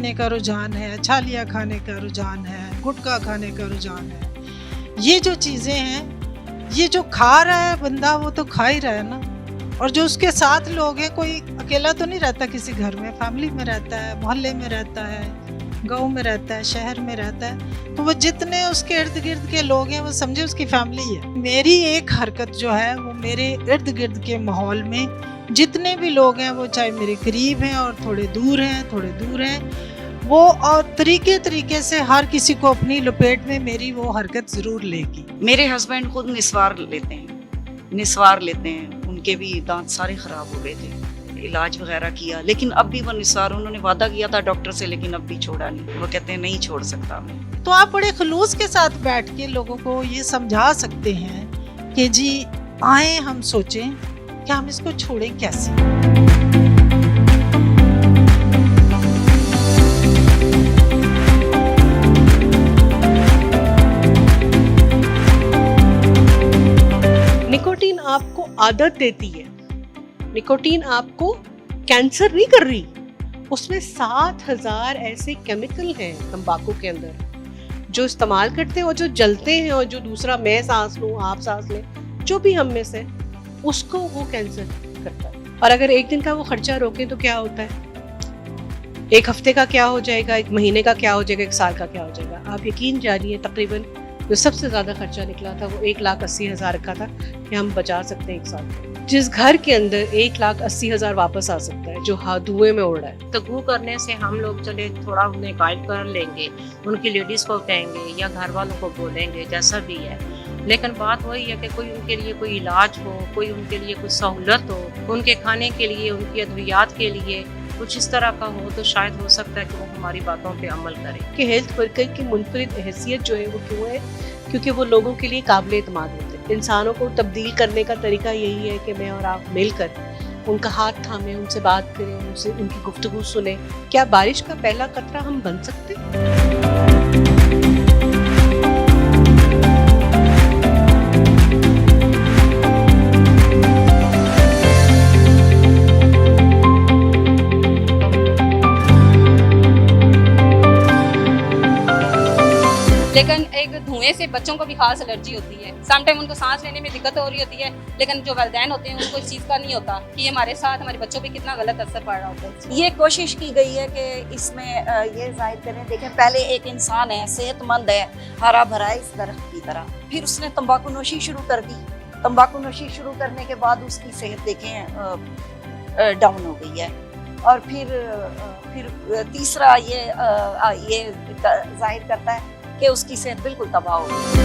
पीने का रुझान है, छालिया खाने का रुझान है, गुटखा खाने का रुझान है। ये जो चीज़ें हैं, ये जो खा रहा है बंदा वो तो खा ही रहा है ना, और जो उसके साथ लोग हैं, कोई अकेला तो नहीं रहता किसी घर में, फैमिली में रहता है, मोहल्ले में रहता है, गाँव में रहता है, शहर में रहता है, तो वो जितने उसके इर्द गिर्द के लोग हैं वो समझे उसकी फैमिली है। मेरी एक हरकत जो है वो मेरे इर्द गिर्द के माहौल में जितने भी लोग हैं, वो चाहे मेरे करीब हैं और थोड़े दूर हैं, वो और तरीके से हर किसी को अपनी लपेट में मेरी वो हरकत जरूर लेगी। मेरे हस्बैंड खुद निस्वार लेते हैं, उनके भी दांत सारे खराब हो गए थे, इलाज वगैरह किया, लेकिन अब भी वो निस्वार, उन्होंने वादा किया था डॉक्टर से, लेकिन अब भी छोड़ा नहीं। वो कहते हैं नहीं छोड़ सकता मैं। तो आप बड़े खलूस के साथ बैठ के लोगों को ये समझा सकते हैं कि जी आए हम सोचें कि हम इसको छोड़ें कैसे। निकोटीन आपको आदत देती है, निकोटीन आपको कैंसर नहीं कर रही। उसमें 7,000 ऐसे केमिकल हैं तंबाकू के अंदर जो इस्तेमाल करते हैं और जो जलते हैं, और जो दूसरा मैं सांस लूं, आप सांस लें, जो भी हम में से, उसको वो कैंसर करता है। और अगर एक दिन का वो खर्चा रोके तो क्या होता है, एक हफ्ते का क्या हो जाएगा, एक महीने का क्या हो जाएगा, एक साल का क्या हो जाएगा। आप यकीन जानिए तकरीबन जो सबसे ज्यादा खर्चा निकला था वो 1,80,000 का था कि हम बचा सकते हैं एक साल में। जिस घर के अंदर 1,80,000 वापस आ सकता है, जो धुएं में उड़ रहा है। तगू करने से हम लोग चले थोड़ा उन्हें गाइड कर लेंगे, उनकी लेडीज को कहेंगे या घर वालों को बोलेंगे, जैसा भी है, लेकिन बात वही है कि कोई उनके लिए कोई इलाज हो, कोई उनके लिए कोई सहूलत हो, उनके खाने के लिए, उनकी अद्वियात के लिए कुछ इस तरह का हो, तो शायद हो सकता है कि वो हमारी बातों पे अमल करें। कि हेल्थ वर्कर की मुनफरिद हैसियत जो है वो क्यों है, क्योंकि वो लोगों के लिए काबिल एतमाद होते हैं। इंसानों को तब्दील करने का तरीका यही है कि मैं और आप मिलकर उनका हाथ थामें, उनसे बात करें, उनसे उनकी गुफ्तगू सुने। क्या बारिश का पहला कतरा हम बन सकते हैं? लेकिन एक धुएं से बच्चों को भी खास एलर्जी होती है। समटाइम उनको सांस लेने में दिक्कत हो रही होती है, लेकिन जो वालिदैन होते हैं उनको इस चीज़ का नहीं होता कि हमारे साथ हमारे बच्चों पे कितना गलत असर पड़ रहा होता है। ये कोशिश की गई है कि इसमें ये जाहिर करें, देखें पहले एक इंसान है, सेहतमंद है, हरा भरा इस दरख्त की तरह, फिर उसने तंबाकू नोशी शुरू कर दी। तंबाकू नोशी शुरू करने के बाद उसकी सेहत देखें डाउन हो गई है, और फिर तीसरा ये जाहिर करता है कि उसकी सेहत बिल्कुल तबाह हो गई।